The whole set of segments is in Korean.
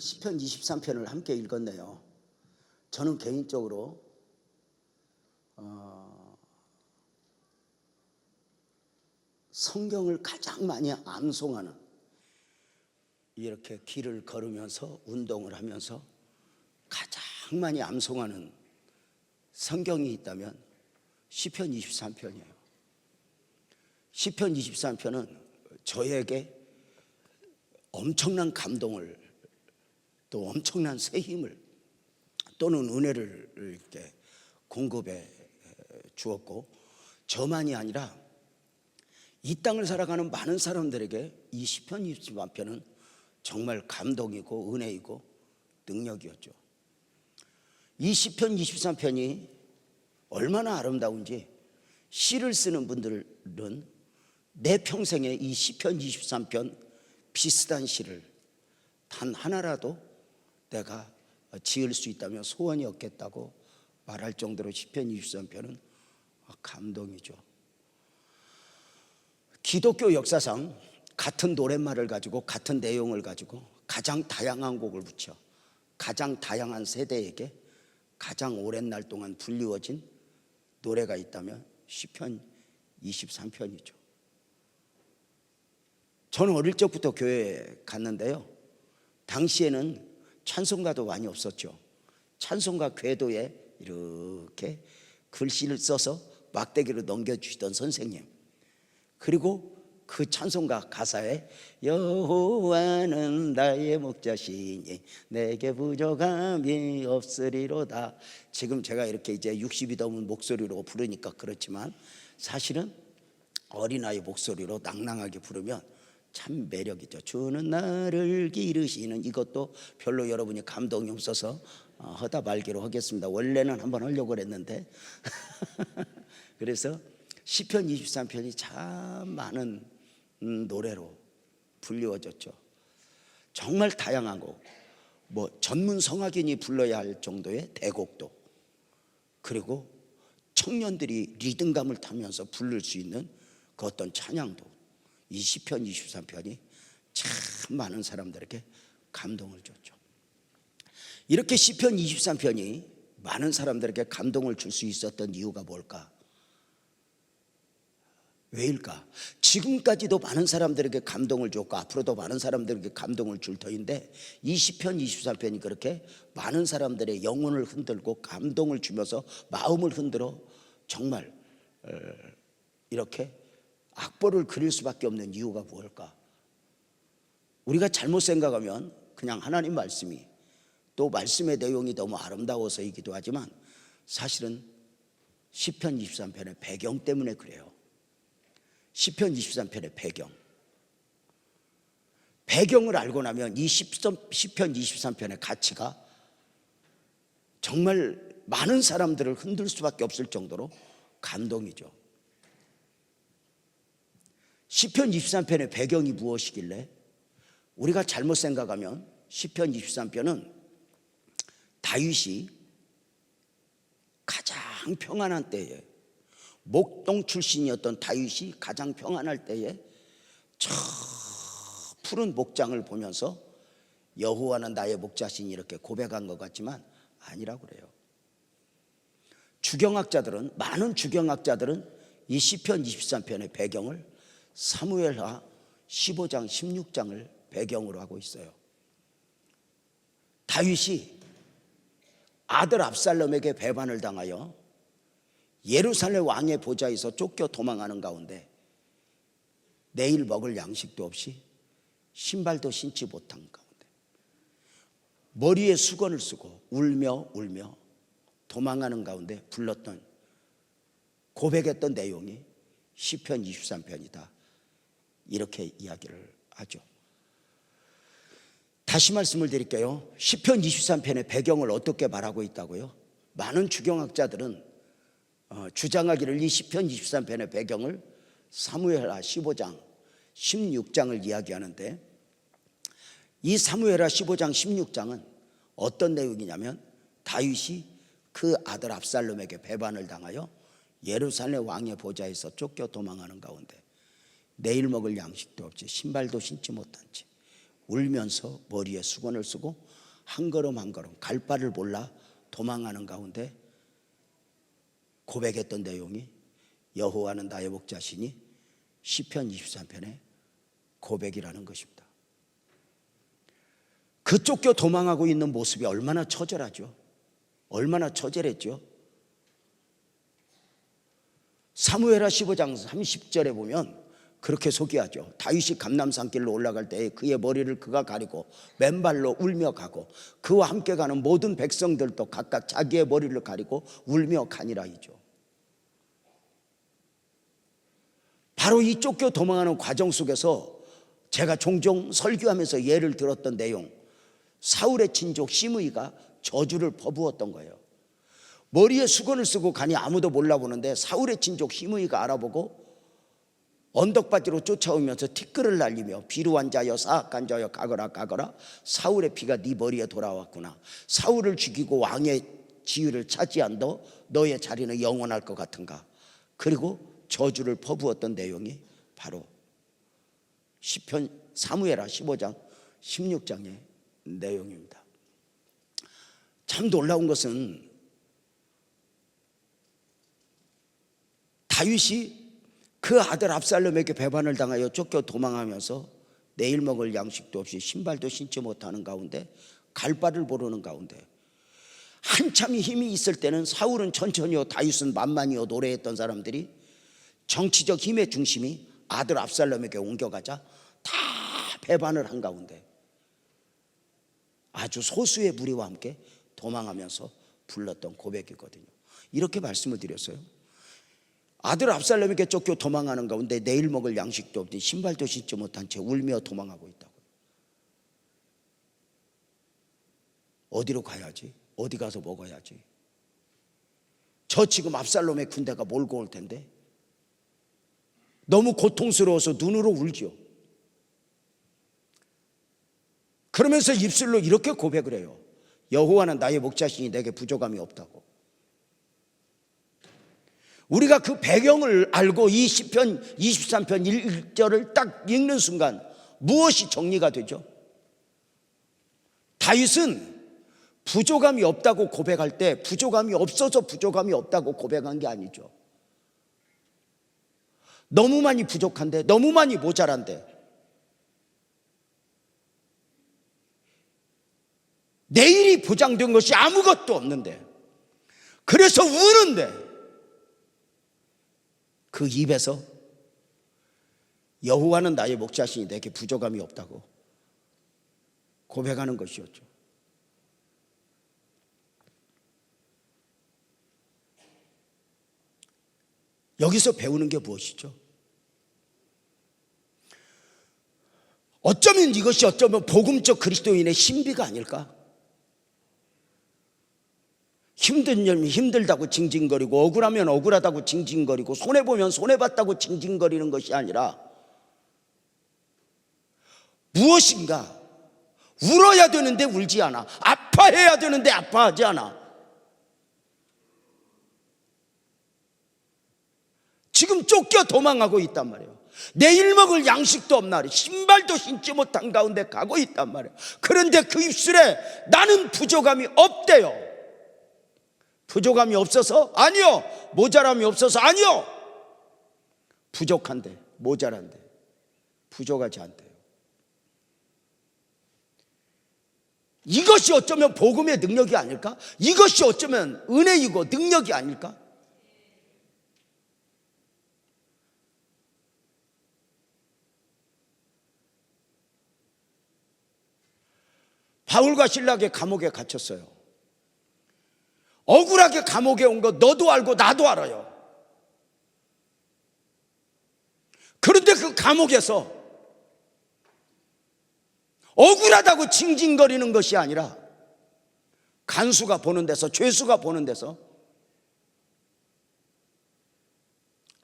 시편 23편을 함께 읽었네요. 저는 개인적으로 성경을 가장 많이 암송하는, 이렇게 길을 걸으면서 운동을 하면서 가장 많이 암송하는 성경이 있다면 시편 23편이에요. 시편 23편은 저에게 엄청난 감동을, 또 엄청난 새 힘을 또는 은혜를 이렇게 공급해 주었고, 저만이 아니라 이 땅을 살아가는 많은 사람들에게 이 시편 23편은 정말 감동이고 은혜이고 능력이었죠. 이 시편 23편이 얼마나 아름다운지 시를 쓰는 분들은 내 평생에 이 시편 23편 비슷한 시를 단 하나라도 내가 지을 수 있다면 소원이 없겠다고 말할 정도로 시편 23편은 감동이죠. 기독교 역사상 같은 노랫말을 가지고 같은 내용을 가지고 가장 다양한 곡을 붙여 가장 다양한 세대에게 가장 오랜 날 동안 불리워진 노래가 있다면 시편 23편이죠. 저는 어릴 적부터 교회에 갔는데요, 당시에는 찬송가도 많이 없었죠. 찬송가 궤도에 이렇게 글씨를 써서 막대기로 넘겨주시던 선생님, 그리고 그 찬송가 가사에 여호와는 나의 목자시니 내게 부족함이 없으리로다. 지금 제가 이렇게 이제 60이 넘은 목소리로 부르니까 그렇지만 사실은 어린아이 목소리로 낭낭하게 부르면 참 매력이죠. 주는 나를 기르시는, 이것도 별로 여러분이 감동이 없어서 하다 말기로 하겠습니다. 원래는 한번 하려고 했는데 그래서 시편 23편이 참 많은 노래로 불리워졌죠. 정말 다양한 곡, 전문 성악인이 불러야 할 정도의 대곡도, 그리고 청년들이 리듬감을 타면서 부를 수 있는 그 어떤 찬양도, 이 시편 23편이 참 많은 사람들에게 감동을 줬죠. 이렇게 시편 23편이 많은 사람들에게 감동을 줄 수 있었던 이유가 뭘까? 왜일까? 지금까지도 많은 사람들에게 감동을 줬고 앞으로도 많은 사람들에게 감동을 줄 터인데, 이 시편 23편이 그렇게 많은 사람들의 영혼을 흔들고 감동을 주면서 마음을 흔들어 정말 이렇게 악보를 그릴 수밖에 없는 이유가 무엇일까? 우리가 잘못 생각하면 그냥 하나님 말씀이, 또 말씀의 내용이 너무 아름다워서이기도 하지만 사실은 시편 23편의 배경 때문에 그래요. 시편 23편의 배경을 알고 나면 이 시편 23편의 가치가 정말 많은 사람들을 흔들 수밖에 없을 정도로 감동이죠. 시편 23편의 배경이 무엇이길래? 우리가 잘못 생각하면 시편 23편은 다윗이 가장 평안한 때에, 목동 출신이었던 다윗이 가장 평안할 때에 저 푸른 목장을 보면서 여호와는 나의 목자시니 이렇게 고백한 것 같지만 아니라고 그래요. 많은 주경학자들은 이 시편 23편의 배경을 사무엘하 15장 16장을 배경으로 하고 있어요. 다윗이 아들 압살롬에게 배반을 당하여 예루살렘 왕의 보좌에서 쫓겨 도망하는 가운데 내일 먹을 양식도 없이 신발도 신지 못한 가운데 머리에 수건을 쓰고 울며 도망하는 가운데 불렀던, 고백했던 내용이 시편 23편이다, 이렇게 이야기를 하죠. 다시 말씀을 드릴게요. 시편 23편의 배경을 어떻게 말하고 있다고요? 많은 주경학자들은 주장하기를 이 시편 23편의 배경을 사무엘하 15장 16장을 이야기하는데, 이 사무엘하 15장 16장은 어떤 내용이냐면 다윗이 그 아들 압살롬에게 배반을 당하여 예루살렘 왕의 보좌에서 쫓겨 도망하는 가운데 내일 먹을 양식도 없이 신발도 신지 못한 채 울면서 머리에 수건을 쓰고 한 걸음 한 걸음 갈 바를 몰라 도망하는 가운데 고백했던 내용이 여호와는 나의 목자시니 시편 23편의 고백이라는 것입니다. 그 쫓겨 도망하고 있는 모습이 얼마나 처절하죠. 얼마나 처절했죠. 사무엘하 15장 30절에 보면 그렇게 소개하죠. 다윗이 감람산길로 올라갈 때에 그의 머리를 그가 가리고 맨발로 울며 가고 그와 함께 가는 모든 백성들도 각각 자기의 머리를 가리고 울며 가니라이죠. 바로 이 쫓겨 도망하는 과정 속에서 제가 종종 설교하면서 예를 들었던 내용, 사울의 친족 시므이가 저주를 퍼부었던 거예요. 머리에 수건을 쓰고 가니 아무도 몰라보는데 사울의 친족 시므이가 알아보고 언덕바지로 쫓아오면서 티끌을 날리며 비루한 자여 사악한 자여 가거라 사울의 피가 네 머리에 돌아왔구나. 사울을 죽이고 왕의 지위를 차지한 너의 자리는 영원할 것 같은가. 그리고 저주를 퍼부었던 내용이 바로 시편 사무엘하 15장 16장의 내용입니다. 참 놀라운 것은 다윗이 그 아들 압살롬에게 배반을 당하여 쫓겨 도망하면서 내일 먹을 양식도 없이 신발도 신지 못하는 가운데 갈 바를 모르는 가운데 한참 힘이 있을 때는 사울은 천천히요 다윗은 만만히요 노래했던 사람들이 정치적 힘의 중심이 아들 압살롬에게 옮겨가자 다 배반을 한 가운데 아주 소수의 무리와 함께 도망하면서 불렀던 고백이거든요. 이렇게 말씀을 드렸어요. 아들 압살롬에게 쫓겨 도망하는 가운데 내일 먹을 양식도 없니 신발도 신지 못한 채 울며 도망하고 있다고. 어디로 가야지? 어디 가서 먹어야지? 저 지금 압살롬의 군대가 몰고 올 텐데 너무 고통스러워서 눈으로 울죠. 그러면서 입술로 이렇게 고백을 해요. 여호와는 나의 목자시니 내게 부족함이 없다고. 우리가 그 배경을 알고 이 시편 23편 1절을 딱 읽는 순간 무엇이 정리가 되죠? 다윗은 부족함이 없다고 고백할 때 부족함이 없어서 부족함이 없다고 고백한 게 아니죠. 너무 많이 부족한데, 너무 많이 모자란데, 내일이 보장된 것이 아무것도 없는데, 그래서 우는데 그 입에서 여호와는 나의 목자시니 내게 부족함이 없다고 고백하는 것이었죠. 여기서 배우는 게 무엇이죠? 어쩌면 이것이 어쩌면 복음적 그리스도인의 신비가 아닐까? 힘든 일이 힘들다고 징징거리고 억울하면 억울하다고 징징거리고 손해보면 손해봤다고 징징거리는 것이 아니라 무엇인가 울어야 되는데 울지 않아, 아파해야 되는데 아파하지 않아. 지금 쫓겨 도망하고 있단 말이에요. 내일 먹을 양식도 없나리 신발도 신지 못한 가운데 가고 있단 말이에요. 그런데 그 입술에 나는 부족함이 없대요. 부족함이 없어서? 아니요. 모자람이 없어서? 아니요. 부족한데, 모자란데, 부족하지 않대요. 이것이 어쩌면 복음의 능력이 아닐까? 이것이 어쩌면 은혜이고 능력이 아닐까? 바울과 실라게 감옥에 갇혔어요. 억울하게 감옥에 온 거 너도 알고 나도 알아요. 그런데 그 감옥에서 억울하다고 징징거리는 것이 아니라 간수가 보는 데서, 죄수가 보는 데서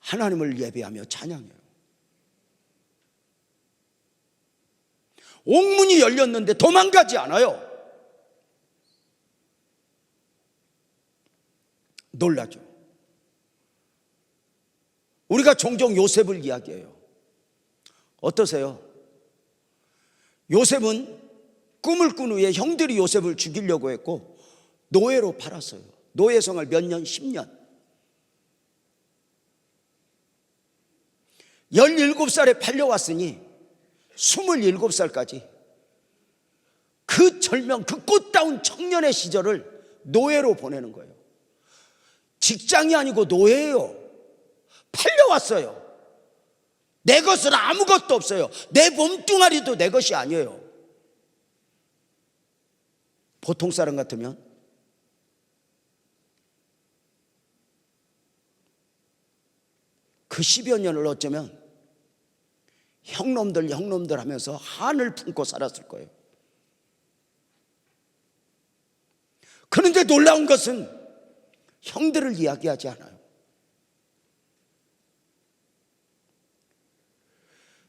하나님을 예배하며 찬양해요. 옥문이 열렸는데 도망가지 않아요. 놀라죠. 우리가 종종 요셉을 이야기해요. 어떠세요? 요셉은 꿈을 꾼 후에 형들이 요셉을 죽이려고 했고 노예로 팔았어요. 노예 생활 몇 년? 10년. 17살에 팔려왔으니 27살까지 그 절명, 그 꽃다운 청년의 시절을 노예로 보내는 거예요. 직장이 아니고 노예예요. 팔려왔어요. 내 것은 아무것도 없어요. 내 몸뚱아리도 내 것이 아니에요. 보통 사람 같으면 그 10여 년을 어쩌면 형놈들 하면서 한을 품고 살았을 거예요. 그런데 놀라운 것은 형들을 이야기하지 않아요.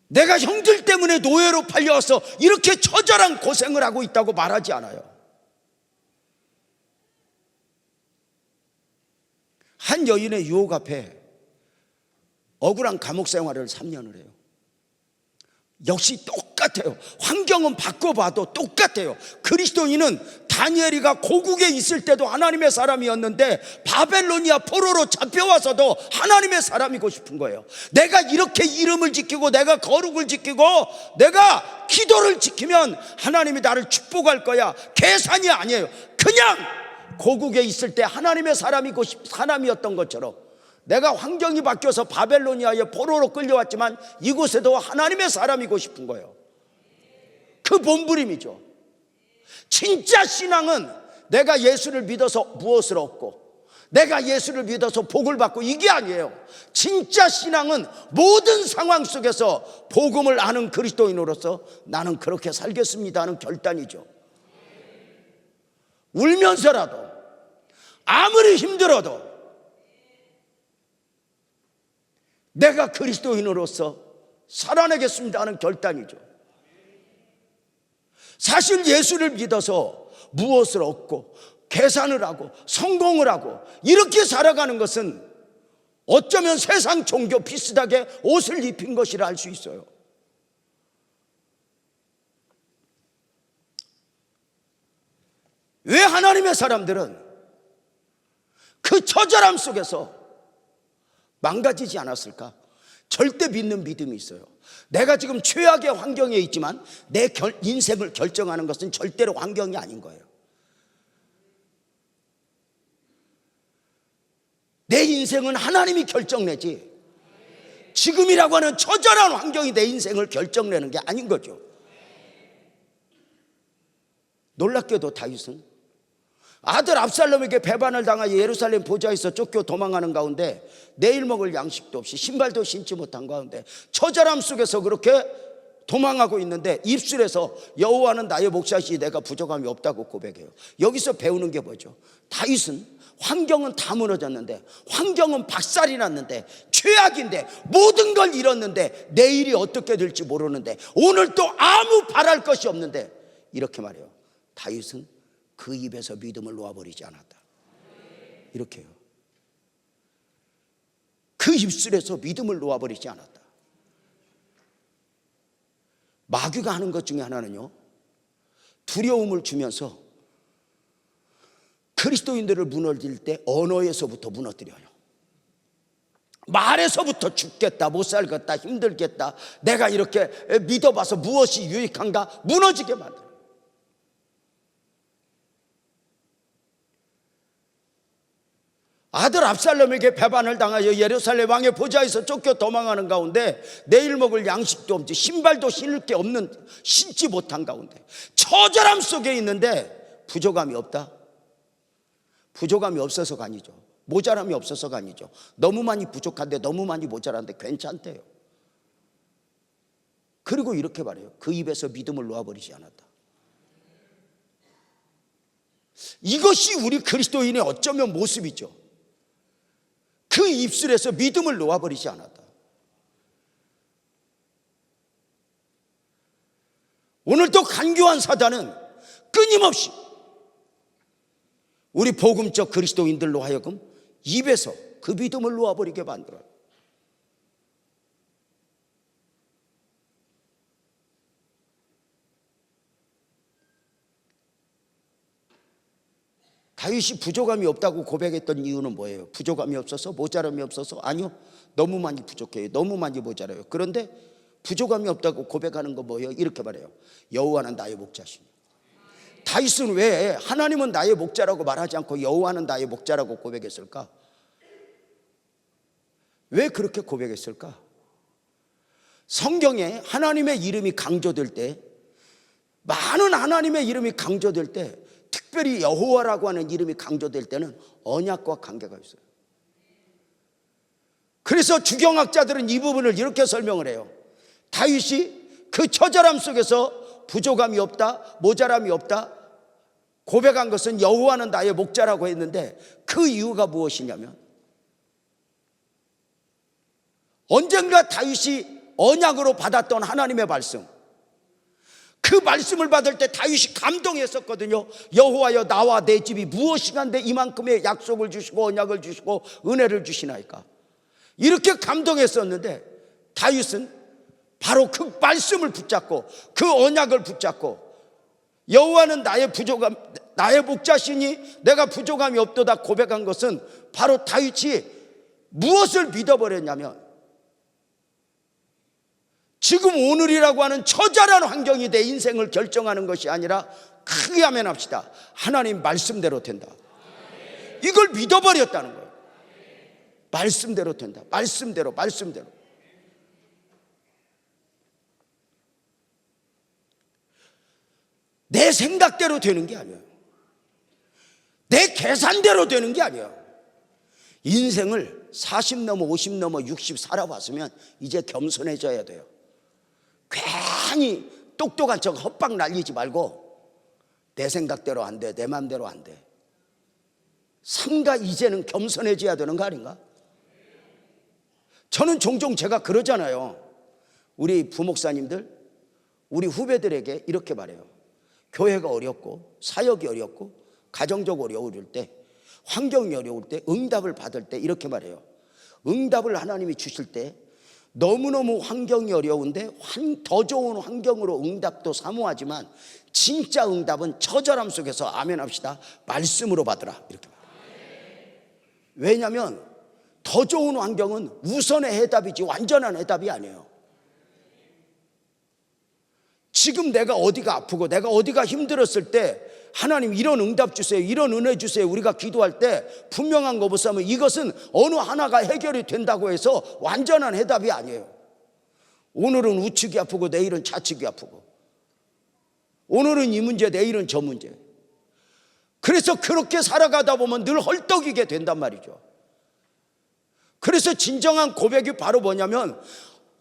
내가 형들 때문에 노예로 팔려와서 이렇게 처절한 고생을 하고 있다고 말하지 않아요. 한 여인의 유혹 앞에 억울한 감옥 생활을 3년을 해요. 역시 똑같아요. 환경은 바꿔봐도 똑같아요. 그리스도인은 다니엘이가 고국에 있을 때도 하나님의 사람이었는데 바벨로니아 포로로 잡혀와서도 하나님의 사람이고 싶은 거예요. 내가 이렇게 이름을 지키고 내가 거룩을 지키고 내가 기도를 지키면 하나님이 나를 축복할 거야. 계산이 아니에요. 그냥 고국에 있을 때 하나님의 사람이었던 것처럼 내가 환경이 바뀌어서 바벨로니아의 포로로 끌려왔지만 이곳에도 하나님의 사람이고 싶은 거예요. 그 몸부림이죠. 진짜 신앙은 내가 예수를 믿어서 무엇을 얻고 내가 예수를 믿어서 복을 받고 이게 아니에요. 진짜 신앙은 모든 상황 속에서 복음을 아는 그리스도인으로서 나는 그렇게 살겠습니다 하는 결단이죠. 울면서라도 아무리 힘들어도 내가 그리스도인으로서 살아내겠습니다 하는 결단이죠. 사실 예수를 믿어서 무엇을 얻고 계산을 하고 성공을 하고 이렇게 살아가는 것은 어쩌면 세상 종교 비슷하게 옷을 입힌 것이라 할 수 있어요. 왜 하나님의 사람들은 그 처절함 속에서 망가지지 않았을까? 절대 믿는 믿음이 있어요. 내가 지금 최악의 환경에 있지만 내 인생을 결정하는 것은 절대로 환경이 아닌 거예요. 내 인생은 하나님이 결정내지 지금이라고 하는 처절한 환경이 내 인생을 결정내는 게 아닌 거죠. 놀랍게도 다윗은 아들 압살롬에게 배반을 당하여 예루살렘 보좌에서 쫓겨 도망하는 가운데 내일 먹을 양식도 없이 신발도 신지 못한 가운데 처절함 속에서 그렇게 도망하고 있는데 입술에서 여호와는 나의 목자시니 내가 부족함이 없다고 고백해요. 여기서 배우는 게 뭐죠? 다윗은 환경은 다 무너졌는데 환경은 박살이 났는데 최악인데 모든 걸 잃었는데 내일이 어떻게 될지 모르는데 오늘 또 아무 바랄 것이 없는데 이렇게 말해요. 다윗은 그 입에서 믿음을 놓아버리지 않았다. 이렇게요. 그 입술에서 믿음을 놓아버리지 않았다. 마귀가 하는 것 중에 하나는요, 두려움을 주면서 그리스도인들을 무너뜨릴 때 언어에서부터 무너뜨려요. 말에서부터 죽겠다, 못 살겠다, 힘들겠다, 내가 이렇게 믿어봐서 무엇이 유익한가 무너지게 만들어요. 아들 압살롬에게 배반을 당하여 예루살렘 왕의 보좌에서 쫓겨 도망하는 가운데 내일 먹을 양식도 없지 신발도 신을 게 없는 신지 못한 가운데 처절함 속에 있는데 부족함이 없다? 부족함이 없어서가 아니죠. 모자람이 없어서가 아니죠. 너무 많이 부족한데 너무 많이 모자란데 괜찮대요. 그리고 이렇게 말해요. 그 입에서 믿음을 놓아버리지 않았다. 이것이 우리 그리스도인의 어쩌면 모습이죠. 그 입술에서 믿음을 놓아버리지 않았다. 오늘 또 간교한 사단은 끊임없이 우리 복음적 그리스도인들로 하여금 입에서 그 믿음을 놓아버리게 만들어요. 다윗이 부족함이 없다고 고백했던 이유는 뭐예요? 부족함이 없어서? 모자람이 없어서? 아니요, 너무 많이 부족해요. 너무 많이 모자라요. 그런데 부족함이 없다고 고백하는 거 뭐예요? 이렇게 말해요. 여호와는 나의 목자시니. 다윗은 왜 하나님은 나의 목자라고 말하지 않고 여호와는 나의 목자라고 고백했을까? 왜 그렇게 고백했을까? 성경에 하나님의 이름이 강조될 때, 많은 하나님의 이름이 강조될 때, 특별히 여호와라고 하는 이름이 강조될 때는 언약과 관계가 있어요. 그래서 주경학자들은 이 부분을 이렇게 설명을 해요. 다윗이 그 처절함 속에서 부족함이 없다, 모자람이 없다 고백한 것은 여호와는 나의 목자라고 했는데, 그 이유가 무엇이냐면, 언젠가 다윗이 언약으로 받았던 하나님의 말씀, 그 말씀을 받을 때 다윗이 감동했었거든요. 여호와여, 나와 내 집이 무엇이간데 이만큼의 약속을 주시고 언약을 주시고 은혜를 주시나이까. 이렇게 감동했었는데, 다윗은 바로 그 말씀을 붙잡고 그 언약을 붙잡고, 여호와는 나의 목자시니 내가 부족함이 없도다 고백한 것은, 바로 다윗이 무엇을 믿어버렸냐면, 지금 오늘이라고 하는 처절한 환경이 내 인생을 결정하는 것이 아니라, 크게 하면 합시다, 하나님 말씀대로 된다, 이걸 믿어버렸다는 거예요. 말씀대로 된다. 말씀대로. 내 생각대로 되는 게 아니에요. 내 계산대로 되는 게 아니에요. 인생을 40 넘어 50 넘어 60 살아봤으면 이제 겸손해져야 돼요. 괜히 똑똑한 척 헛박 날리지 말고, 내 생각대로 안 돼, 내 마음대로 안 돼. 삼가 이제는 겸손해져야 되는 거 아닌가? 저는 종종 제가 그러잖아요. 우리 부목사님들, 우리 후배들에게 이렇게 말해요. 교회가 어렵고 사역이 어렵고 가정적으로 어려울 때, 환경이 어려울 때, 응답을 받을 때 이렇게 말해요. 응답을 하나님이 주실 때 너무너무 환경이 어려운데 더 좋은 환경으로 응답도 사모하지만, 진짜 응답은 처절함 속에서 아멘 합시다, 말씀으로 받으라, 이렇게 말해요. 왜냐하면 더 좋은 환경은 우선의 해답이지 완전한 해답이 아니에요. 지금 내가 어디가 아프고 내가 어디가 힘들었을 때, 하나님 이런 응답 주세요, 이런 은혜 주세요, 우리가 기도할 때 분명한 거 보면 이것은 어느 하나가 해결이 된다고 해서 완전한 해답이 아니에요. 오늘은 우측이 아프고 내일은 좌측이 아프고, 오늘은 이 문제 내일은 저 문제. 그래서 그렇게 살아가다 보면 늘 헐떡이게 된단 말이죠. 그래서 진정한 고백이 바로 뭐냐면,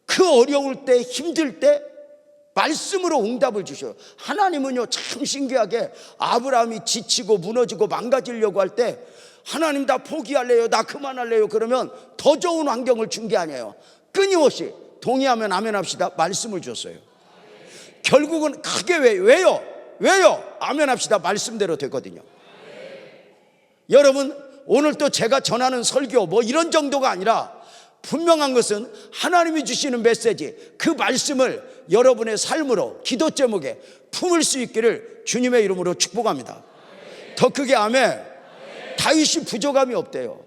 그 어려울 때, 힘들 때 말씀으로 응답을 주셔요. 하나님은요, 참 신기하게 아브라함이 지치고 무너지고 망가지려고 할 때, 하나님 나 포기할래요, 나 그만할래요 그러면 더 좋은 환경을 준 게 아니에요. 끊임없이 동의하면 아멘 합시다, 말씀을 줬어요. 결국은 크게 왜요? 아멘 합시다, 말씀대로 됐거든요. 여러분, 오늘 또 제가 전하는 설교 뭐 이런 정도가 아니라, 분명한 것은 하나님이 주시는 메시지, 그 말씀을 여러분의 삶으로, 기도 제목에 품을 수 있기를 주님의 이름으로 축복합니다. 더 크게 아멘. 다윗이 부족함이 없대요.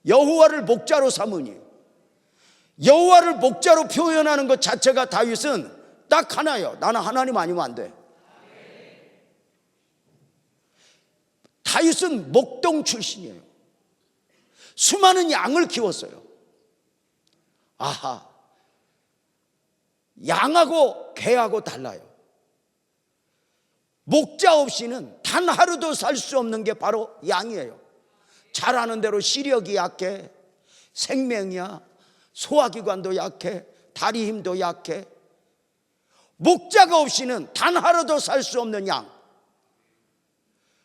여호와를 목자로 삼으니, 여호와를 목자로 표현하는 것 자체가 다윗은 딱 하나예요. 나는 하나님 아니면 안 돼. 다윗은 목동 출신이에요. 수많은 양을 키웠어요. 아하, 양하고 개하고 달라요. 목자 없이는 단 하루도 살 수 없는 게 바로 양이에요. 잘 아는 대로 시력이 약해, 생명이야, 소화기관도 약해, 다리 힘도 약해. 목자가 없이는 단 하루도 살 수 없는 양,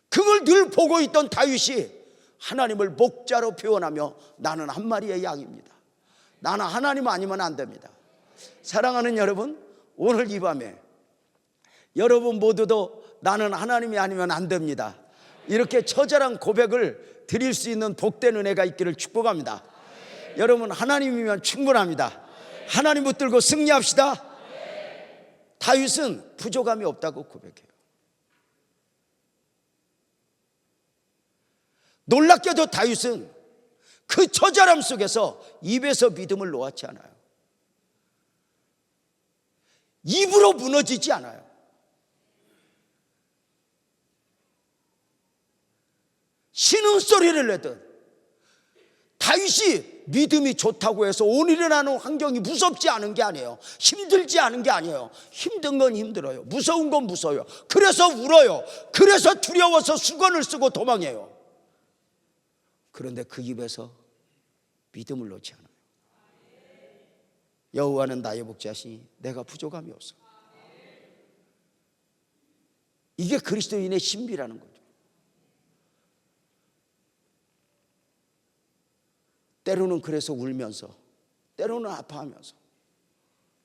그걸 늘 보고 있던 다윗이 하나님을 목자로 표현하며, 나는 한 마리의 양입니다, 나는 하나님 아니면 안 됩니다. 사랑하는 여러분, 오늘 이 밤에 여러분 모두도 나는 하나님이 아니면 안 됩니다, 이렇게 처절한 고백을 드릴 수 있는 복된 은혜가 있기를 축복합니다. 여러분, 하나님이면 충분합니다. 하나님 붙들고 승리합시다. 다윗은 부족함이 없다고 고백해요. 놀랍게도 다윗은 그 처절함 속에서 입에서 믿음을 놓았지 않아요. 입으로 무너지지 않아요. 신음소리를 내든 다윗이 믿음이 좋다고 해서 오늘 일어나는 환경이 무섭지 않은 게 아니에요. 힘들지 않은 게 아니에요. 힘든 건 힘들어요. 무서운 건 무서워요. 그래서 울어요. 그래서 두려워서 수건을 쓰고 도망해요. 그런데 그 입에서 믿음을 놓지 않아요. 여호와는 나의 목자시니 내가 부족함이 없어. 이게 그리스도인의 신비라는 거죠. 때로는 그래서 울면서, 때로는 아파하면서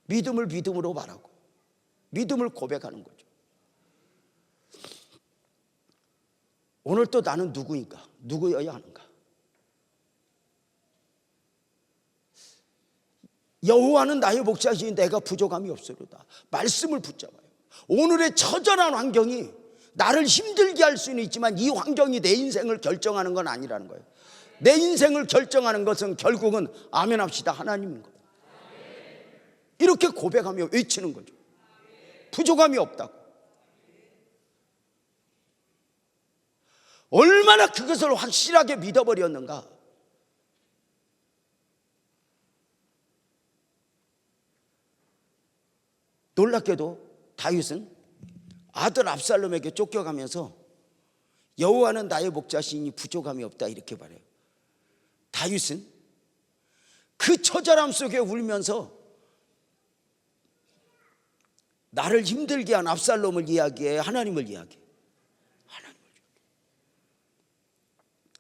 믿음을 믿음으로 말하고 믿음을 고백하는 거죠. 오늘 또 나는 누구인가? 누구여야 하는가? 여호와는 나의 목자시니 내가 부족함이 없으리로다. 말씀을 붙잡아요. 오늘의 처절한 환경이 나를 힘들게 할 수는 있지만 이 환경이 내 인생을 결정하는 건 아니라는 거예요. 내 인생을 결정하는 것은 결국은 아멘 합시다 하나님인 거예요. 이렇게 고백하며 외치는 거죠. 부족함이 없다고. 얼마나 그것을 확실하게 믿어버렸는가. 놀랍게도 다윗은 아들 압살롬에게 쫓겨가면서 여호와는 나의 목자시니 부족함이 없다 이렇게 말해요. 다윗은 그 처절함 속에 울면서 나를 힘들게 한 압살롬을 이야기해 하나님을 이야기해. 하나님을 이야기해.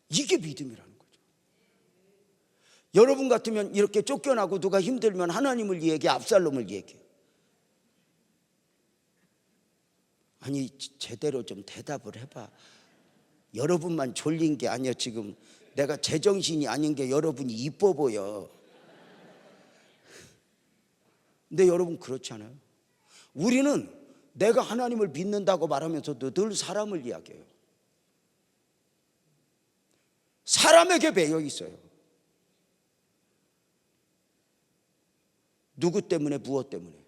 이게 믿음이라는 거죠. 여러분 같으면 이렇게 쫓겨나고 누가 힘들면 하나님을 이야기해, 압살롬을 이야기해. 아니 제대로 좀 대답을 해봐. 여러분만 졸린 게 아니야. 지금 내가 제정신이 아닌 게 여러분이 이뻐 보여. 근데 여러분 그렇지 않아요? 우리는 내가 하나님을 믿는다고 말하면서도 늘 사람을 이야기해요. 사람에게 매여 있어요. 누구 때문에, 무엇 때문에.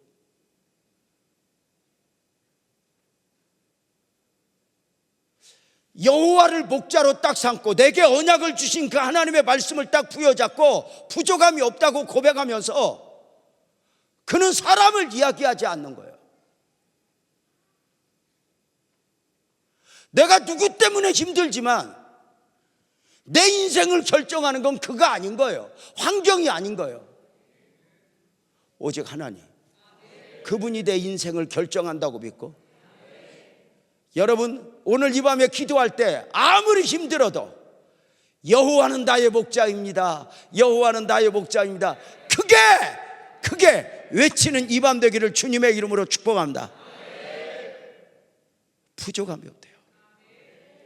여호와를 목자로 딱 삼고 내게 언약을 주신 그 하나님의 말씀을 딱 부여잡고 부족함이 없다고 고백하면서 그는 사람을 이야기하지 않는 거예요. 내가 누구 때문에 힘들지만 내 인생을 결정하는 건 그가 아닌 거예요. 환경이 아닌 거예요. 오직 하나님, 그분이 내 인생을 결정한다고 믿고, 여러분 오늘 이 밤에 기도할 때 아무리 힘들어도 여호와는 나의 목자입니다. 여호와는 나의 목자입니다. 크게 외치는 이 밤 되기를 주님의 이름으로 축복합니다. 부족함이 없대요.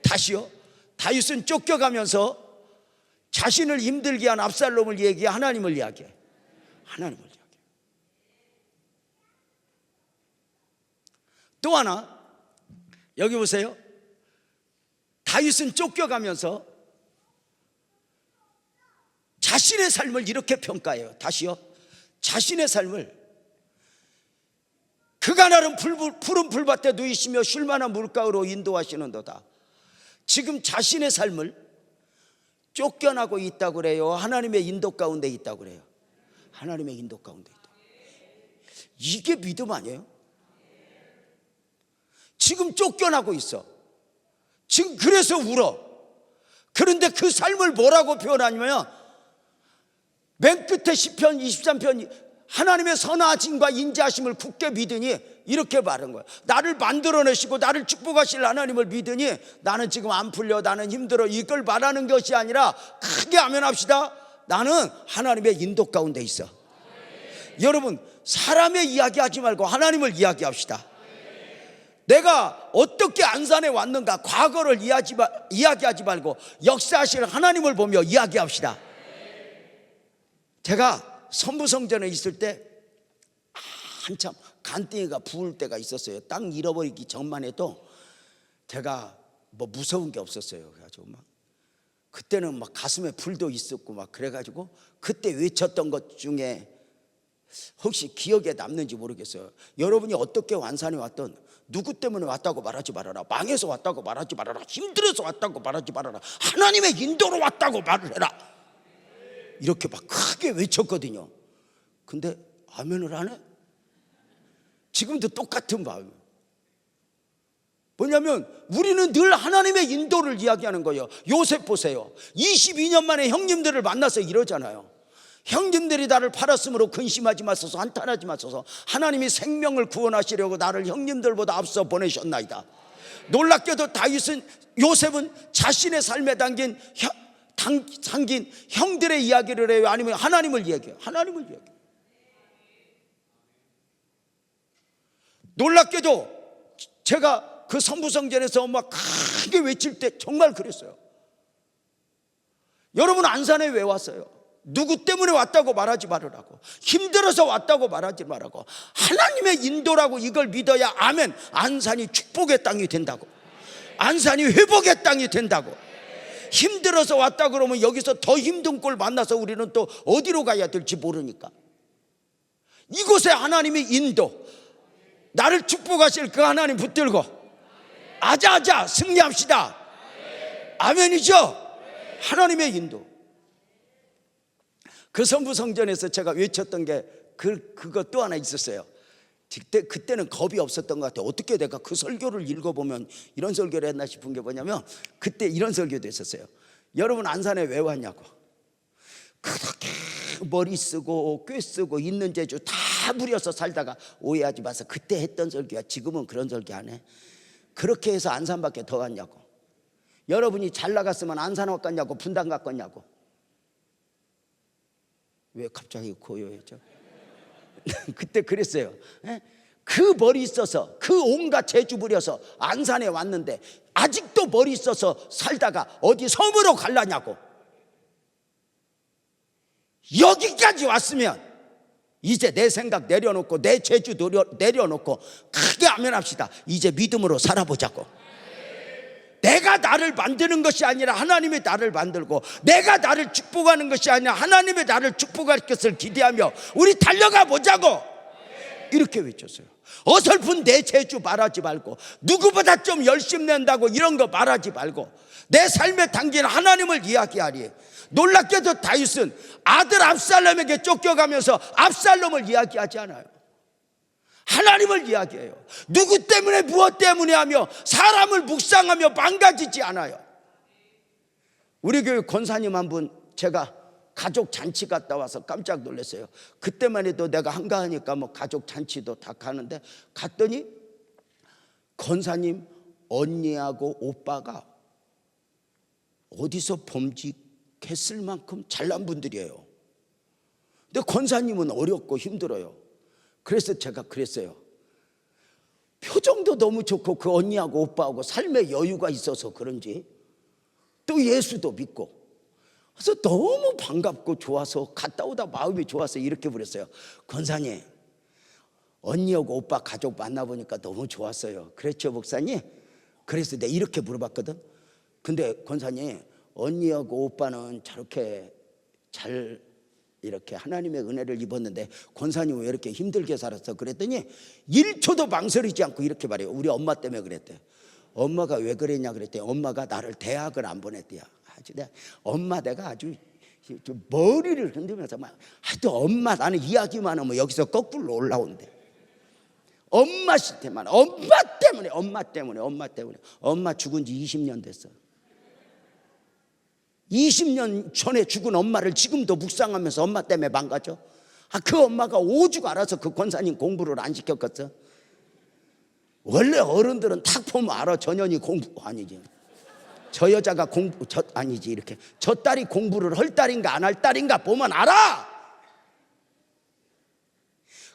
다시요. 다윗은 쫓겨가면서 자신을 힘들게 한 압살롬을 얘기해, 하나님을 이야기해. 하나님을 이야기해. 또 하나, 여기 보세요. 다윗은 쫓겨가면서 자신의 삶을 이렇게 평가해요. 다시요. 자신의 삶을 그가 나름 푸른 풀밭에 누이시며 쉴만한 물가로 인도하시는도다. 지금 자신의 삶을 쫓겨나고 있다고 그래요? 하나님의 인도 가운데 있다고 그래요? 하나님의 인도 가운데 있다. 이게 믿음 아니에요? 지금 쫓겨나고 있어. 지금 그래서 울어. 그런데 그 삶을 뭐라고 표현하냐면 맨 끝에 시편 23편 하나님의 선하심과 인자하심을 굳게 믿으니 이렇게 말한 거예요. 나를 만들어내시고 나를 축복하실 하나님을 믿으니 나는 지금 안 풀려, 나는 힘들어, 이걸 말하는 것이 아니라 크게 아멘합시다. 나는 하나님의 인도 가운데 있어. 여러분 사람의 이야기하지 말고 하나님을 이야기합시다. 내가 어떻게 안산에 왔는가 과거를 이야기하지 말고 역사하실 하나님을 보며 이야기합시다. 제가 선부성전에 있을 때 한참 간땡이가 부을 때가 있었어요. 땅 잃어버리기 전만 해도 제가 뭐 무서운 게 없었어요. 그래가지고 막 그때는 막 가슴에 불도 있었고 막 그래가지고 그때 외쳤던 것 중에 혹시 기억에 남는지 모르겠어요. 여러분이 어떻게 완산이 왔던, 누구 때문에 왔다고 말하지 말아라, 망해서 왔다고 말하지 말아라, 힘들어서 왔다고 말하지 말아라, 하나님의 인도로 왔다고 말을 해라, 이렇게 막 크게 외쳤거든요. 근데 아멘을 안 해? 지금도 똑같은 마음. 뭐냐면 우리는 늘 하나님의 인도를 이야기하는 거예요. 요셉 보세요. 22년 만에 형님들을 만나서 이러잖아요. 형님들이 나를 팔았으므로 근심하지 마소서, 한탄하지 마소서. 하나님이 생명을 구원하시려고 나를 형님들보다 앞서 보내셨나이다. 놀랍게도 요셉은 자신의 삶에 담긴 형들의 이야기를 해요? 아니면 하나님을 이야기해요? 하나님을 이야기해요. 놀랍게도 제가 그 선부성전에서 막 크게 외칠 때 정말 그랬어요. 여러분, 안산에 왜 왔어요? 누구 때문에 왔다고 말하지 말으라고, 힘들어서 왔다고 말하지 말라고, 하나님의 인도라고 이걸 믿어야 아멘, 안산이 축복의 땅이 된다고, 안산이 회복의 땅이 된다고. 힘들어서 왔다 그러면 여기서 더 힘든 꼴 만나서 우리는 또 어디로 가야 될지 모르니까 이곳에 하나님의 인도, 나를 축복하실 그 하나님 붙들고 아자아자 승리합시다. 아멘이죠? 하나님의 인도. 그 선부성전에서 제가 외쳤던 게 그거 또 하나 있었어요. 그때는 겁이 없었던 것 같아요. 어떻게 내가 그 설교를 읽어보면 이런 설교를 했나 싶은 게 뭐냐면, 그때 이런 설교도 했었어요. 여러분, 안산에 왜 왔냐고. 그렇게 머리 쓰고 꾀 쓰고 있는 재주 다 부려서 살다가 오해하지 마세요. 그때 했던 설교야. 지금은 그런 설교 안 해. 그렇게 해서 안산밖에 더 갔냐고. 여러분이 잘 나갔으면 안산 왔겠냐고, 분당 갔겠냐고. 왜 갑자기 고요해져? 그때 그랬어요. 그 머리 써서 그 온갖 재주 부려서 안산에 왔는데 아직도 머리 써서 살다가 어디 섬으로 갈라냐고. 여기까지 왔으면 이제 내 생각 내려놓고 내 재주 내려놓고 크게 아멘합시다. 이제 믿음으로 살아보자고. 내가 나를 만드는 것이 아니라 하나님이 나를 만들고, 내가 나를 축복하는 것이 아니라 하나님이 나를 축복할 것을 기대하며 우리 달려가 보자고. 이렇게 외쳤어요. 어설픈 내 재주 말하지 말고, 누구보다 좀 열심히 낸다고 이런 거 말하지 말고, 내 삶에 담긴 하나님을 이야기하리. 놀랍게도 다윗은 아들 압살롬에게 쫓겨가면서 압살롬을 이야기하지 않아요. 하나님을 이야기해요. 누구 때문에 무엇 때문에 하며 사람을 묵상하며 망가지지 않아요. 우리 교회 권사님 한 분 제가 가족 잔치 갔다 와서 깜짝 놀랐어요. 그때만 해도 내가 한가하니까 뭐 가족 잔치도 다 가는데, 갔더니 권사님 언니하고 오빠가 어디서 범직했을 만큼 잘난 분들이에요. 근데 권사님은 어렵고 힘들어요. 그래서 제가 그랬어요. 표정도 너무 좋고 그 언니하고 오빠하고 삶에 여유가 있어서 그런지 또 예수도 믿고, 그래서 너무 반갑고 좋아서 갔다 오다 마음이 좋아서 이렇게 부렸어요. 권사님, 언니하고 오빠 가족 만나보니까 너무 좋았어요. 그랬죠 목사님? 그래서 내가 이렇게 물어봤거든. 근데 권사님, 언니하고 오빠는 저렇게 잘 이렇게 하나님의 은혜를 입었는데 권사님은 왜 이렇게 힘들게 살았어? 그랬더니 1초도 망설이지 않고 이렇게 말해요. 우리 엄마 때문에 그랬대. 엄마가 왜 그랬냐 그랬더니 엄마가 나를 대학을 안 보냈대요. 아주 내가 아주 머리를 흔들면서 막 하여튼 엄마, 나는 이야기만 하면 여기서 거꾸로 올라온대. 엄마 시태만, 엄마 때문에 엄마 죽은 지 20년 됐어. 20년 전에 죽은 엄마를 지금도 묵상하면서 엄마 때문에 망가져? 그 엄마가 오죽 알아서 그 권사님 공부를 안 시켰겠어? 원래 어른들은 딱 보면 알아. 저 년이 공부 아니지, 저 여자가 공부 아니지, 이렇게 저 딸이 공부를 할 딸인가 안 할 딸인가 보면 알아.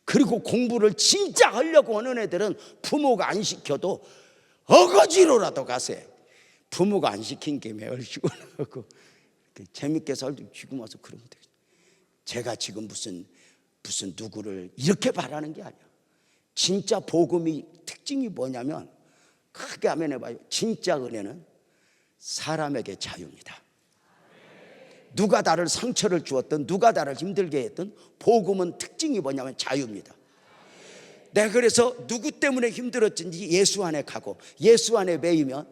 그리고 공부를 진짜 하려고 하는 애들은 부모가 안 시켜도 어거지로라도 가서 부모가 안 시킨 게 얼씨구 하고 재밌게 살고 지금 와서 그러면 되겠죠. 제가 지금 무슨 누구를 이렇게 바라는 게 아니야. 진짜 복음이 특징이 뭐냐면, 크게 아멘 해봐요. 진짜 은혜는 사람에게 자유입니다. 누가 나를 상처를 주었든 누가 나를 힘들게 했든 복음은 특징이 뭐냐면 자유입니다. 내가 그래서 누구 때문에 힘들었든지 예수 안에 가고 예수 안에 매이면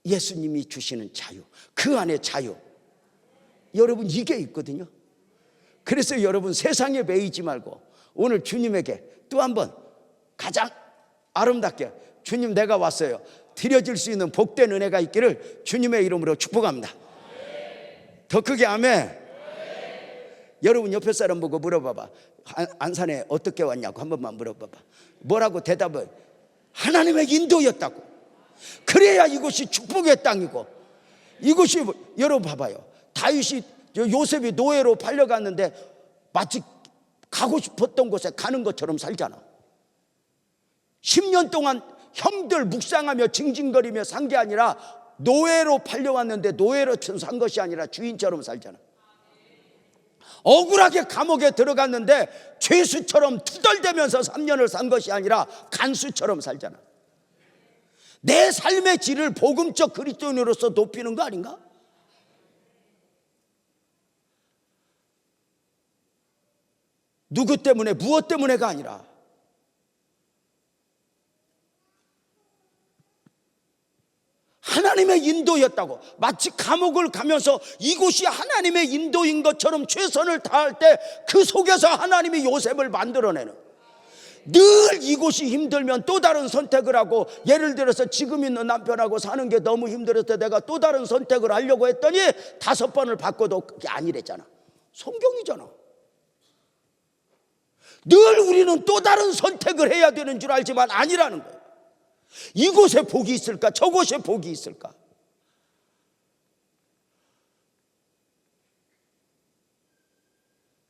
예수님이 주시는 자유, 그 안에 자유, 여러분 이게 있거든요. 그래서 여러분 세상에 매이지 말고 오늘 주님에게 또 한번 가장 아름답게, 주님 내가 왔어요, 드려질 수 있는 복된 은혜가 있기를 주님의 이름으로 축복합니다. 더 크게 아멘. 여러분 옆에 사람 보고 물어봐봐. 안산에 어떻게 왔냐고 한 번만 물어봐봐. 뭐라고 대답을? 하나님의 인도였다고. 그래야 이곳이 축복의 땅이고, 이곳이 여러분 봐봐요. 다윗이 요셉이 노예로 팔려갔는데 마치 가고 싶었던 곳에 가는 것처럼 살잖아. 10년 동안 형들 묵상하며 징징거리며 산 게 아니라 노예로 팔려왔는데 노예로 산 것이 아니라 주인처럼 살잖아. 억울하게 감옥에 들어갔는데 죄수처럼 투덜대면서 3년을 산 것이 아니라 간수처럼 살잖아. 내 삶의 질을 복음적 그리스도인으로서 높이는 거 아닌가? 누구 때문에 무엇 때문에가 아니라 하나님의 인도였다고. 마치 감옥을 가면서 이곳이 하나님의 인도인 것처럼 최선을 다할 때 그 속에서 하나님이 요셉을 만들어내는, 늘 이곳이 힘들면 또 다른 선택을 하고, 예를 들어서 지금 있는 남편하고 사는 게 너무 힘들어서 내가 또 다른 선택을 하려고 했더니 5번을 바꿔도 그게 아니랬잖아. 성경이잖아. 늘 우리는 또 다른 선택을 해야 되는 줄 알지만 아니라는 거예요. 이곳에 복이 있을까? 저곳에 복이 있을까?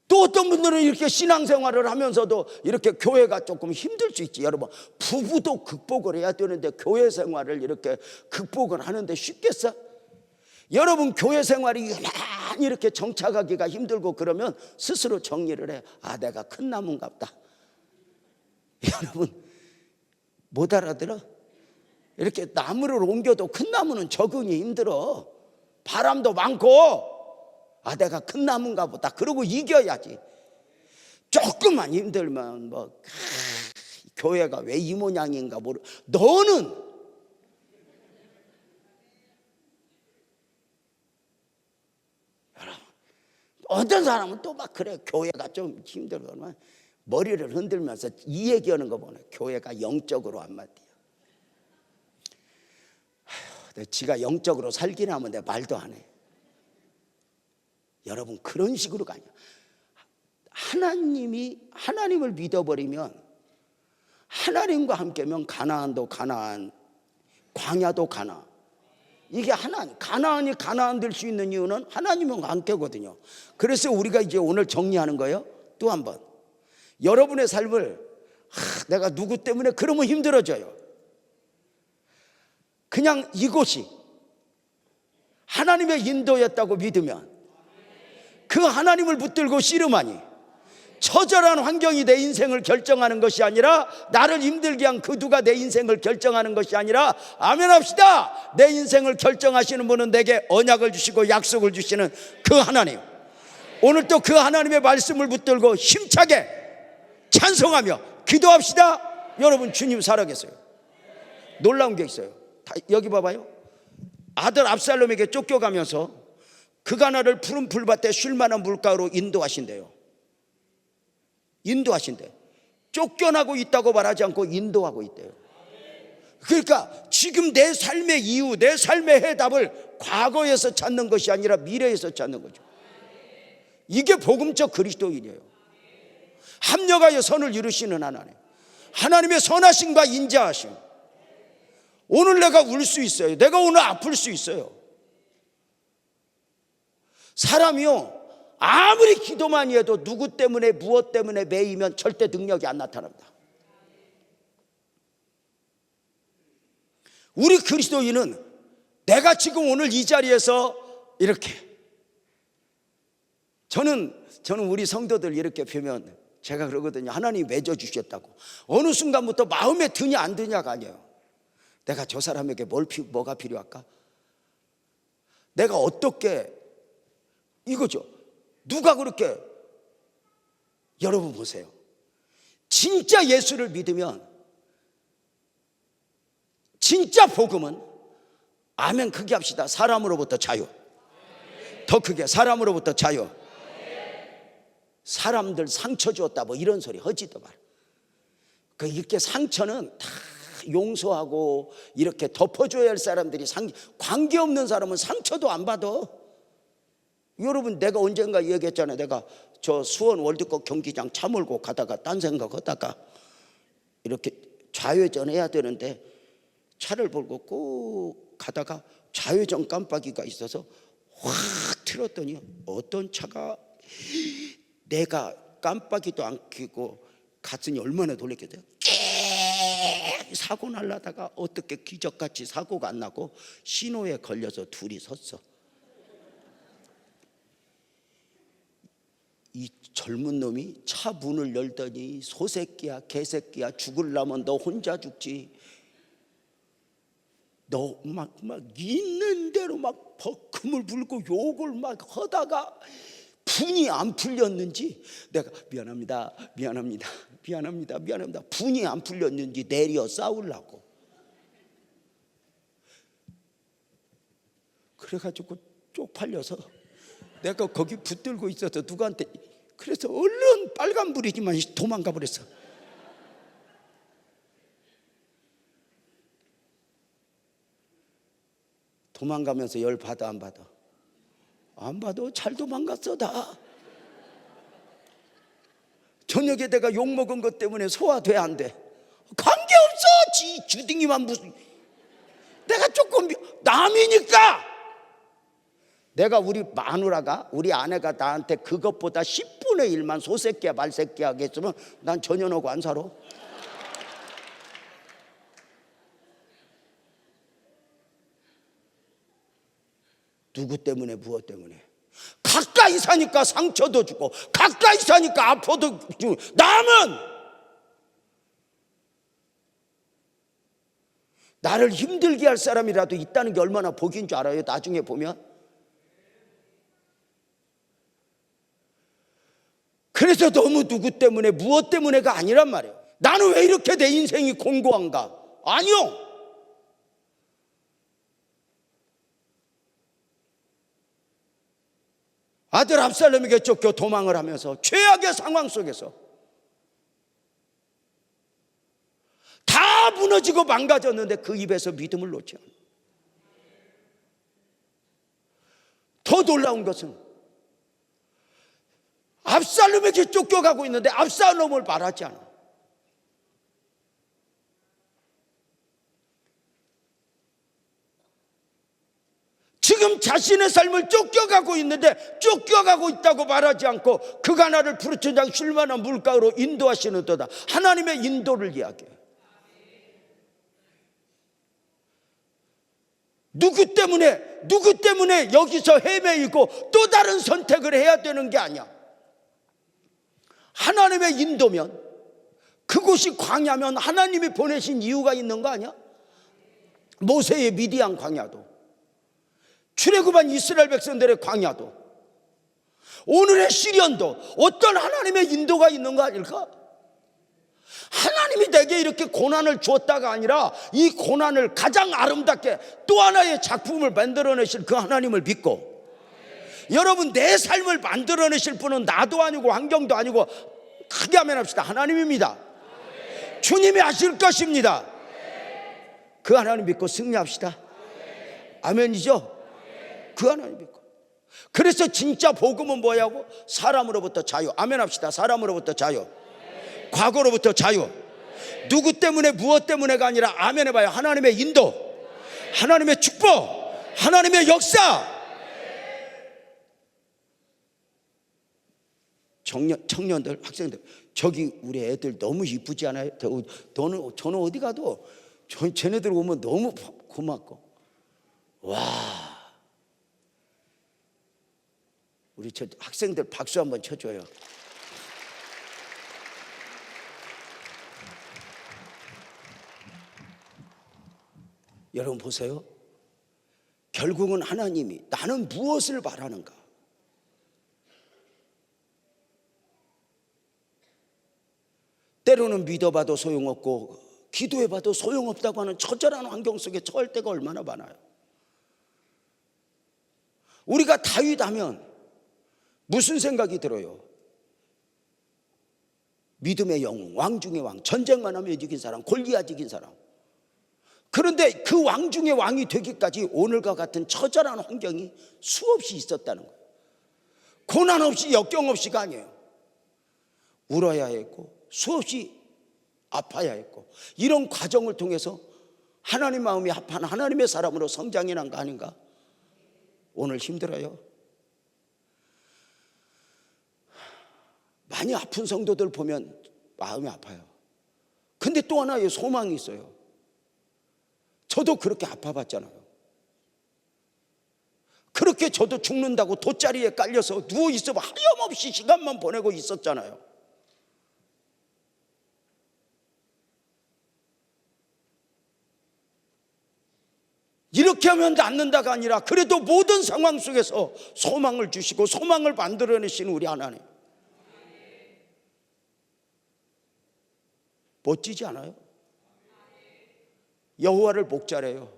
또 어떤 분들은 이렇게 신앙생활을 하면서도 이렇게 교회가 조금 힘들 수 있지. 여러분, 부부도 극복을 해야 되는데 교회 생활을 이렇게 극복을 하는데 쉽겠어? 여러분, 교회 생활이 유난히 이렇게 정착하기가 힘들고 그러면 스스로 정리를 해. 아, 내가 큰 나무인가 보다. 여러분 못 알아들어? 이렇게 나무를 옮겨도 큰 나무는 적응이 힘들어. 바람도 많고. 아, 내가 큰 나무인가 보다. 그러고 이겨야지. 조금만 힘들면 교회가 왜 이 모양인가 모르. 너는 여러분, 어떤 사람은 또 막 그래. 교회가 좀 힘들거나 머리를 흔들면서 이 얘기하는 거 보네. 교회가 영적으로 안 맞대요. 지가 영적으로 살긴 하면 내 말도 안 해. 여러분, 그런 식으로가 아니야. 하나님을 믿어버리면, 하나님과 함께면 가나안도 가나안, 광야도 가나안. 이게 가나안이 가나안 될 수 있는 이유는 하나님과 함께거든요. 그래서 우리가 이제 오늘 정리하는 거예요. 또 한 번, 여러분의 삶을 내가 누구 때문에 그러면 힘들어져요. 그냥 이곳이 하나님의 인도였다고 믿으면 그 하나님을 붙들고 씨름하니 처절한 환경이 내 인생을 결정하는 것이 아니라, 나를 힘들게 한 그 누가 내 인생을 결정하는 것이 아니라, 아멘 합시다. 내 인생을 결정하시는 분은 내게 언약을 주시고 약속을 주시는 그 하나님. 오늘 또 그 하나님의 말씀을 붙들고 힘차게 찬송하며 기도합시다. 여러분, 주님 살아계세요. 놀라운 게 있어요. 여기 봐봐요. 아들 압살롬에게 쫓겨가면서 그가 나를 푸른 풀밭에 쉴만한 물가로 인도하신대요. 인도하신대. 쫓겨나고 있다고 말하지 않고 인도하고 있대요. 그러니까 지금 내 삶의 이유, 내 삶의 해답을 과거에서 찾는 것이 아니라 미래에서 찾는 거죠. 이게 복음적 그리스도인이에요. 합력하여 선을 이루시는 하나님, 하나님의 선하심과 인자하심. 오늘 내가 울 수 있어요. 내가 오늘 아플 수 있어요. 사람이요, 아무리 기도 많이 해도 누구 때문에 무엇 때문에 매이면 절대 능력이 안 나타납니다. 우리 그리스도인은 내가 지금 오늘 이 자리에서 이렇게, 저는 우리 성도들 이렇게 뵈면 제가 그러거든요. 하나님이 맺어주셨다고. 어느 순간부터 마음에 드냐 안 드냐가 아니에요. 내가 저 사람에게 뭐가 필요할까? 내가 어떻게 이거죠. 누가 그렇게, 여러분 보세요. 진짜 예수를 믿으면, 진짜 복음은, 아멘 크게 합시다. 사람으로부터 자유. 더 크게, 사람으로부터 자유. 사람들 상처 주었다 뭐 이런 소리 하지도 말. 이렇게 상처는 다 용서하고 이렇게 덮어줘야 할 사람들이, 관계없는 사람은 상처도 안 받아. 여러분, 내가 언젠가 얘기했잖아요. 내가 저 수원 월드컵 경기장 차 몰고 가다가 딴 생각하다가 이렇게 좌회전 해야 되는데 차를 몰고 꼭 가다가 좌회전 깜빡이가 있어서 확 틀었더니 어떤 차가, 내가 깜빡이도 안 켜고 갔으니 얼마나 놀랬겠어요. 사고 날라다가 어떻게 기적같이 사고가 안 나고 신호에 걸려서 둘이 섰어. 이 젊은 놈이 차 문을 열더니 소새끼야 개새끼야, 죽을라면 너 혼자 죽지, 너 막 있는 대로 막 버금을 불고 욕을 막 하다가 분이 안 풀렸는지, 내가 미안합니다 분이 안 풀렸는지 내려 싸우려고 그래가지고 쪽팔려서 내가 거기 붙들고 있어서 누구한테, 그래서 얼른 빨간불이지만 도망가 버렸어. 도망가면서 열 받아 안 받아? 안 받아. 잘 도망갔어. 다 저녁에 내가 욕먹은 것 때문에 소화돼 안 돼? 관계없어. 지 주둥이만 무슨, 내가 조금 남이니까. 내가 우리 마누라가, 우리 아내가 나한테 그것보다 10분의 1만 소새끼야 말새끼야 하겠으면 난 전혀 너고 안 살아. 누구 때문에, 무엇 때문에? 가까이 사니까 상처도 주고, 가까이 사니까 아파도 주고. 남은 나를 힘들게 할 사람이라도 있다는 게 얼마나 복인 줄 알아요? 나중에 보면. 그래서 너무 누구 때문에 무엇 때문에가 아니란 말이에요. 나는 왜 이렇게 내 인생이 공고한가? 아니요. 아들 압살롬에게 쫓겨 도망을 하면서 최악의 상황 속에서 다 무너지고 망가졌는데 그 입에서 믿음을 놓지 않아. 더 놀라운 것은 압살롬에게 쫓겨가고 있는데 압살롬을 말하지 않아. 지금 자신의 삶을 쫓겨가고 있는데 쫓겨가고 있다고 말하지 않고 그가 나를 푸르천 장 쉴만한 물가로 인도하시는도다. 하나님의 인도를 이야기해. 누구 때문에 여기서 헤매이고 또 다른 선택을 해야 되는 게 아니야. 하나님의 인도면, 그곳이 광야면 하나님이 보내신 이유가 있는 거 아니야? 모세의 미디안 광야도, 출애굽한 이스라엘 백성들의 광야도, 오늘의 시련도 어떤 하나님의 인도가 있는 거 아닐까? 하나님이 내게 이렇게 고난을 주었다가 아니라 이 고난을 가장 아름답게 또 하나의 작품을 만들어내실 그 하나님을 믿고, 여러분, 내 삶을 만들어내실 분은 나도 아니고 환경도 아니고, 크게 하면 합시다, 하나님입니다. 주님이 하실 것입니다. 그 하나님 믿고 승리합시다. 아멘이죠? 그 하나님 믿고. 그래서 진짜 복음은 뭐냐고? 사람으로부터 자유. 아멘 합시다. 사람으로부터 자유. 과거로부터 자유. 누구 때문에 무엇 때문에가 아니라, 아멘 해봐요. 하나님의 인도, 하나님의 축복, 하나님의 역사. 청년들, 학생들, 저기 우리 애들 너무 이쁘지 않아요? 저는 어디 가도 쟤네들 오면 너무 고맙고, 와, 우리 저 학생들 박수 한번 쳐줘요. 여러분 보세요. 결국은 하나님이 나는 무엇을 바라는가? 때로는 믿어봐도 소용없고 기도해봐도 소용없다고 하는 처절한 환경 속에 처할 때가 얼마나 많아요. 우리가 다윗 하면 무슨 생각이 들어요? 믿음의 영웅, 왕 중의 왕, 전쟁만 하면 이긴 사람, 골리앗 이긴 사람. 그런데 그 왕 중의 왕이 되기까지 오늘과 같은 처절한 환경이 수없이 있었다는 거예요. 고난 없이 역경 없이가 아니에요. 울어야 했고 수없이 아파야 했고, 이런 과정을 통해서 하나님 마음이 합한 하나님의 사람으로 성장해 난 거 아닌가? 오늘 힘들어요. 많이 아픈 성도들 보면 마음이 아파요. 근데 또 하나의 소망이 있어요. 저도 그렇게 아파봤잖아요. 그렇게 저도 죽는다고 돗자리에 깔려서 누워있어 하염없이 시간만 보내고 있었잖아요. 이렇게 하면 낫는다가 아니라 그래도 모든 상황 속에서 소망을 주시고 소망을 만들어내시는 우리 하나님, 멋지지 않아요? 여호와를 목자래요.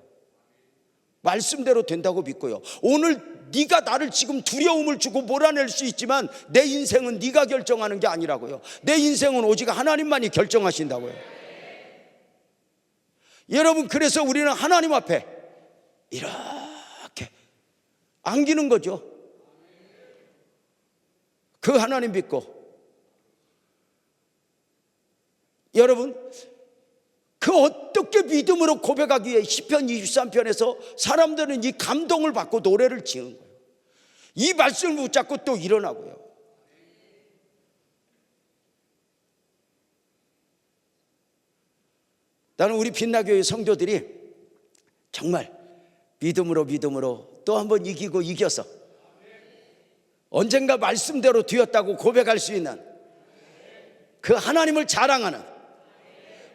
말씀대로 된다고 믿고요. 오늘 네가 나를 지금 두려움을 주고 몰아낼 수 있지만 내 인생은 네가 결정하는 게 아니라고요. 내 인생은 오직 하나님만이 결정하신다고요. 여러분, 그래서 우리는 하나님 앞에 이렇게 안기는 거죠. 그 하나님 믿고. 여러분, 그 어떻게 믿음으로 고백하기에 시편 23편에서 사람들은 이 감동을 받고 노래를 지은 거예요. 이 말씀을 붙잡고 또 일어나고요. 나는 우리 빛나교회 성도들이 정말 믿음으로 또 한번 이기고 이겨서 언젠가 말씀대로 되었다고 고백할 수 있는 그 하나님을 자랑하는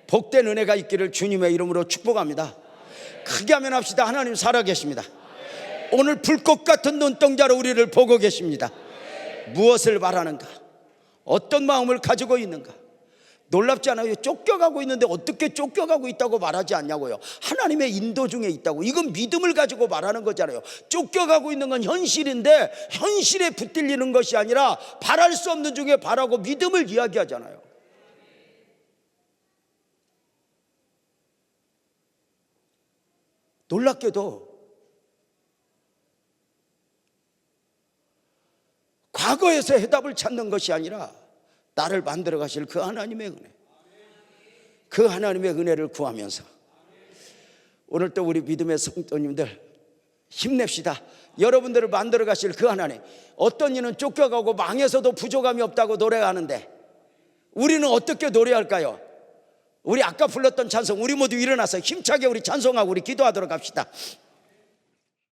복된 은혜가 있기를 주님의 이름으로 축복합니다. 크게 하면 합시다. 하나님 살아계십니다. 오늘 불꽃 같은 눈동자로 우리를 보고 계십니다. 무엇을 바라는가? 어떤 마음을 가지고 있는가? 놀랍지 않아요? 쫓겨가고 있는데 어떻게 쫓겨가고 있다고 말하지 않냐고요. 하나님의 인도 중에 있다고. 이건 믿음을 가지고 말하는 거잖아요. 쫓겨가고 있는 건 현실인데 현실에 붙들리는 것이 아니라 바랄 수 없는 중에 바라고 믿음을 이야기하잖아요. 놀랍게도 과거에서 해답을 찾는 것이 아니라 나를 만들어 가실 그 하나님의 은혜, 그 하나님의 은혜를 구하면서 오늘 또 우리 믿음의 성도님들 힘냅시다. 여러분들을 만들어 가실 그 하나님. 어떤 이는 쫓겨가고 망해서도 부족함이 없다고 노래하는데 우리는 어떻게 노래할까요? 우리 아까 불렀던 찬송, 우리 모두 일어나서 힘차게 우리 찬송하고 우리 기도하도록 합시다.